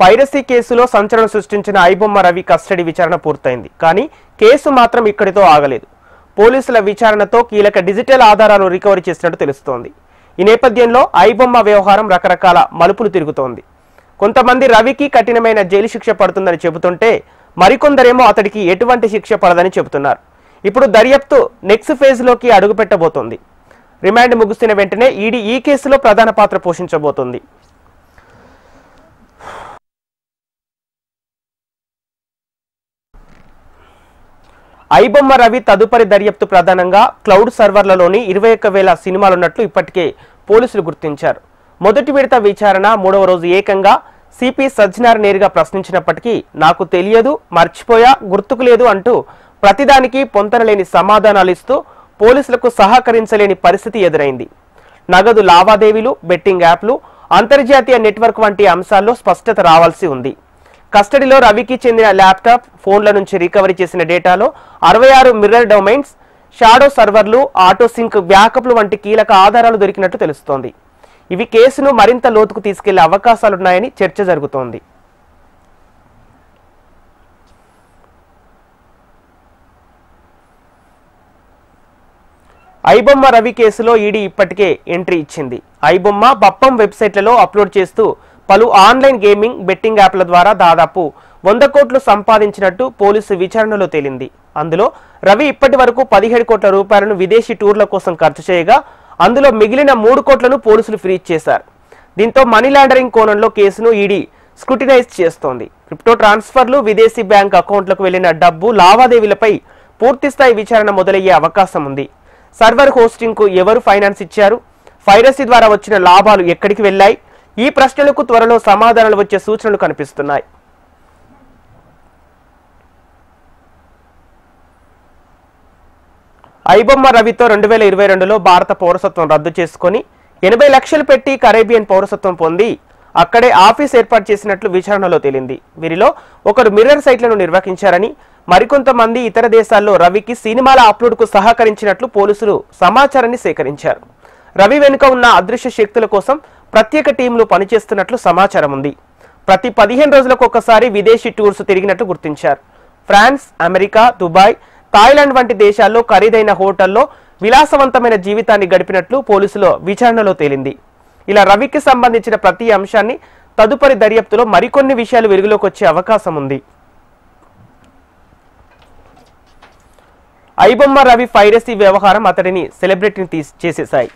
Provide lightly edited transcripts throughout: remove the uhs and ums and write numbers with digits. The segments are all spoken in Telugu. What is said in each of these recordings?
పైరసీ కేసులో సంచలనం సృష్టించిన ఐబొమ్మ రవి కస్టడీ విచారణ పూర్తయింది. కానీ కేసు మాత్రం ఇక్కడితో ఆగలేదు. పోలీసుల విచారణతో కీలక డిజిటల్ ఆధారాలను రికవరీ చేసినట్టు తెలుస్తోంది. ఈ నేపథ్యంలో ఐబొమ్మ వ్యవహారం రకరకాల మలుపులు తిరుగుతోంది. కొంతమంది రవికి కఠినమైన జైలు శిక్ష పడుతుందని చెబుతుంటే మరికొందరేమో అతడికి ఎటువంటి శిక్ష పడదని చెబుతున్నారు. ఇప్పుడు దర్యాప్తు నెక్స్ట్ ఫేజ్లోకి అడుగుపెట్టబోతోంది. రిమాండ్ ముగిసిన వెంటనే ఈడీ ఈ కేసులో ప్రధాన పాత్ర పోషించబోతోంది. ఐబొమ్మ రవి తదుపరి దర్యాప్తు ప్రధానంగా క్లౌడ్ సర్వర్లలోని 21,000 సినిమాలున్నట్లు ఇప్పటికే పోలీసులు గుర్తించారు. మొదటి విడత విచారణ 3వ రోజు ఏకంగా సిపి సజ్జనార్ నేరుగా ప్రశ్నించినప్పటికీ నాకు తెలియదు, మర్చిపోయా, గుర్తుకు లేదు అంటూ ప్రతిదానికి పొంతనలేని సమాధానాలు ఇస్తూ పోలీసులకు సహకరించలేని పరిస్థితి ఎదురైంది. నగదు లావాదేవీలు, బెట్టింగ్ యాప్లు, అంతర్జాతీయ నెట్వర్క్ వంటి అంశాల్లో స్పష్టత రావాల్సి ఉంది. కస్టడీలో రవికి చెందిన ల్యాప్టాప్, ఫోన్ల నుంచి రికవరీ చేసిన డేటాలో 66 మిర్రర్ డొమైన్స్, షాడో సర్వర్లు, ఆటో సింక్ బ్యాకప్లు వంటి కీలక ఆధారాలు దొరికినట్టు తెలుస్తోంది. ఇవి కేసును మరింత లోతుకు తీసుకెళ్లే అవకాశాలున్నాయని చర్చ జరుగుతోంది. ఐబొమ్మ రవి కేసులో ఈడీ ఇప్పటికే ఎంట్రీ ఇచ్చింది. ఐబొమ్మ బప్పం వెబ్సైట్లలో అప్లోడ్ చేస్తూ పలు ఆన్లైన్ గేమింగ్, బెట్టింగ్ యాప్ల ద్వారా దాదాపు 100 కోట్లు సంపాదించినట్టు పోలీసు విచారణలో తేలింది. అందులో రవి ఇప్పటి వరకు 17 కోట్ల రూపాయలను విదేశీ టూర్ల కోసం ఖర్చు చేయగా అందులో మిగిలిన 3 కోట్లను పోలీసులు ఫ్రీజ్ చేశారు. దీంతో మనీ లాండరింగ్ కోణంలో కేసును ఈడీ స్క్రూటినైజ్ చేస్తోంది. క్రిప్టో ట్రాన్స్ఫర్లు, విదేశీ బ్యాంక్ అకౌంట్లకు వెళ్లిన డబ్బు లావాదేవీలపై పూర్తిస్థాయి విచారణ మొదలయ్యే అవకాశం ఉంది. సర్వర్ హోస్టింగ్ కు ఎవరు ఫైనాన్స్ ఇచ్చారు, పైరసీ ద్వారా వచ్చిన లాభాలు ఎక్కడికి వెళ్లాయి, ఈ ప్రశ్నలకు త్వరలో సమాధానాలు వచ్చే సూచనలు కనిపిస్తున్నాయి. ఐబొమ్మ రవితో 2022లో భారత పౌరసత్వం రద్దు చేసుకుని 80 లక్షలు పెట్టి కరేబియన్ పౌరసత్వం పొంది అక్కడే ఆఫీస్ ఏర్పాటు చేసినట్లు విచారణలో తేలింది. వీరిలో ఒకరు మిర్రర్ సైట్లను నిర్వహించారని, మరికొంతమంది ఇతర దేశాల్లో రవికి సినిమాల అప్లోడ్కు సహకరించినట్లు పోలీసులు సమాచారాన్ని సేకరించారు. రవి వెనుక ఉన్న అదృశ్య శక్తుల కోసం ప్రత్యేక టీంలు పనిచేస్తున్నట్లు సమాచారం ఉంది. ప్రతి 15 రోజులకు ఒకసారి విదేశీ టూర్స్ తిరిగినట్లు గుర్తించారు. ఫ్రాన్స్, అమెరికా, దుబాయ్, థాయిలాండ్ వంటి దేశాల్లో ఖరీదైన హోటల్లో విలాసవంతమైన జీవితాన్ని గడిపినట్లు పోలీసుల విచారణలో తేలింది. ఇలా రవికి సంబంధించిన ప్రతి అంశాన్ని తదుపరి దర్యాప్తులో మరికొన్ని విషయాలు వెలుగులోకి వచ్చే అవకాశం ఉంది. ఐబొమ్మ రవి పైరసీ వ్యవహారం అతడిని సెలబ్రిటీని చేసేశాయి.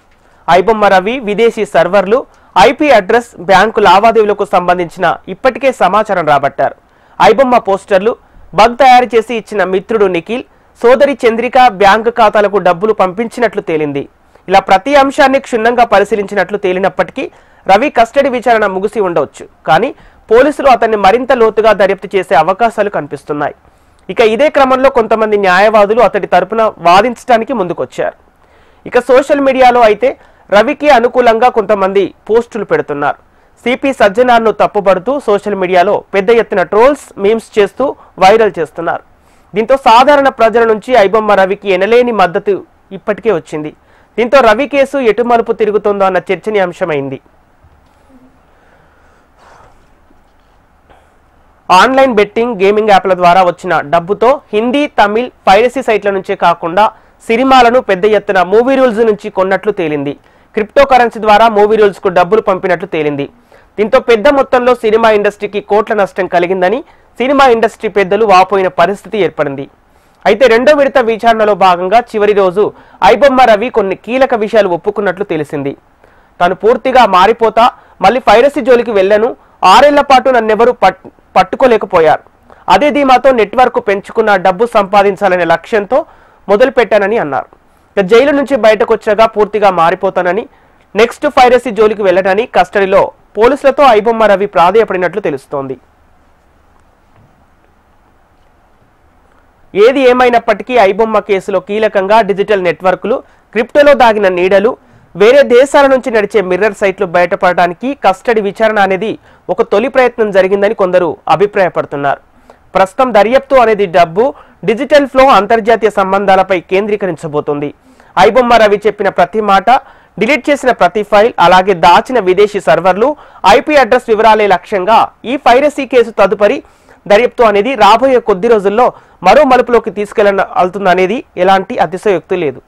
ఐబొమ్మ రవి విదేశీ సర్వర్లు, ఐపీ అడ్రస్, బ్యాంకు లావాదేవీలకు సంబంధించిన ఇప్పటికే సమాచారం రాబట్టారు. ఐబొమ్మ పోస్టర్లు, బగ్ తయారు చేసి ఇచ్చిన మిత్రుడు నిఖిల్, సోదరి చంద్రిక బ్యాంకు ఖాతాలకు డబ్బులు పంపించినట్లు తేలింది. ఇలా ప్రతి అంశాన్ని క్షుణ్ణంగా పరిశీలించినట్లు తేలినప్పటికీ రవి కస్టడీ విచారణ ముగిసి ఉండవచ్చు. కానీ పోలీసులు అతన్ని మరింత లోతుగా దర్యాప్తు చేసే అవకాశాలు కనిపిస్తున్నాయి. ఇక ఇదే క్రమంలో కొంతమంది న్యాయవాదులు అతడి తరపున వాదించడానికి ముందుకొచ్చారు. ఇక సోషల్ మీడియాలో అయితే రవికి అనుకూలంగా కొంతమంది పోస్టులు పెడుతున్నారు. సిపి సజ్జనార్ను తప్పుపడుతూ సోషల్ మీడియాలో పెద్ద ఎత్తున ట్రోల్స్, మీమ్స్ చేస్తూ వైరల్ చేస్తున్నారు. దీంతో సాధారణ ప్రజల నుంచి ఐబొమ్మ రవికి ఎనలేని మద్దతు ఇప్పటికే వచ్చింది. దీంతో రవి కేసు ఎటు మలుపు తిరుగుతుందో అన్న చర్చనీయాంశమైంది. ఆన్లైన్ బెట్టింగ్, గేమింగ్ యాప్ల ద్వారా వచ్చిన డబ్బుతో హిందీ, తమిళ్ పైరసీ సైట్ల నుంచే కాకుండా సినిమాలను పెద్ద ఎత్తున మూవీ రూల్స్ నుంచి కొన్నట్లు తేలింది. క్రిప్టో కరెన్సీ ద్వారా మూవీ రూల్స్ కు డబ్బులు పంపినట్లు తేలింది. దీంతో పెద్ద మొత్తంలో సినిమా ఇండస్ట్రీకి కోట్ల నష్టం కలిగిందని సినిమా ఇండస్ట్రీ పెద్దలు వాపోయిన పరిస్థితి ఏర్పడింది. అయితే రెండో విడత విచారణలో భాగంగా చివరి రోజు ఐబొమ్మ రవి కొన్ని కీలక విషయాలు ఒప్పుకున్నట్లు తెలిసింది. తాను పూర్తిగా మారిపోతా, మళ్ళీ పైరసీ జోలికి వెళ్ళను, 6 ఏళ్ల పాటు నన్నెవరూ పట్టుకోలేకపోయారు. అదే ధీమాతో నెట్వర్క్ పెంచుకున్న, డబ్బు సంపాదించాలనే లక్ష్యంతో మొదలు పెట్టానని అన్నారు. జైలు నుంచి బయటకు వచ్చాక పూర్తిగా మారిపోతానని, నెక్స్ట్ పైరసీ జోలికి వెళ్ళనని కస్టడీలో పోలీసులతో ఐబొమ్మ రవి ప్రాధేయపడినట్లు తెలుస్తోంది. ఏది ఏమైనప్పటికీ ఐబొమ్మ కేసులో కీలకంగా డిజిటల్ నెట్వర్క్లు, క్రిప్టోలో దాగిన నీడలు, వేరే దేశాల నుంచి నడిచే మిర్రర్ సైట్లు బయటపడడానికి కస్టడీ విచారణ అనేది ఒక తొలి ప్రయత్నం జరిగిందని కొందరు అభిప్రాయపడుతున్నారు. ప్రస్తుతం దర్యాప్తు అనేది డబ్బు, డిజిటల్ ఫ్లో, అంతర్జాతీయ సంబంధాలపై కేంద్రీకరించబోతుంది. ఐబొమ్మ రవి చెప్పిన ప్రతి మాట డిలీట్ చేసిన ప్రతి ఫైల్ అలాగే దాచిన విదేశీ సర్వర్లు ఐపీ అడ్రస్ వివరాలే లక్ష్యంగా ఈ పైరసీ కేసు తదుపరి దర్యాప్తు అనేది రాబోయే కొద్ది రోజుల్లో మరో మలుపులోకి తీసుకెళ్లనుందనేది ఎలాంటి అతిశయోక్తి లేదు.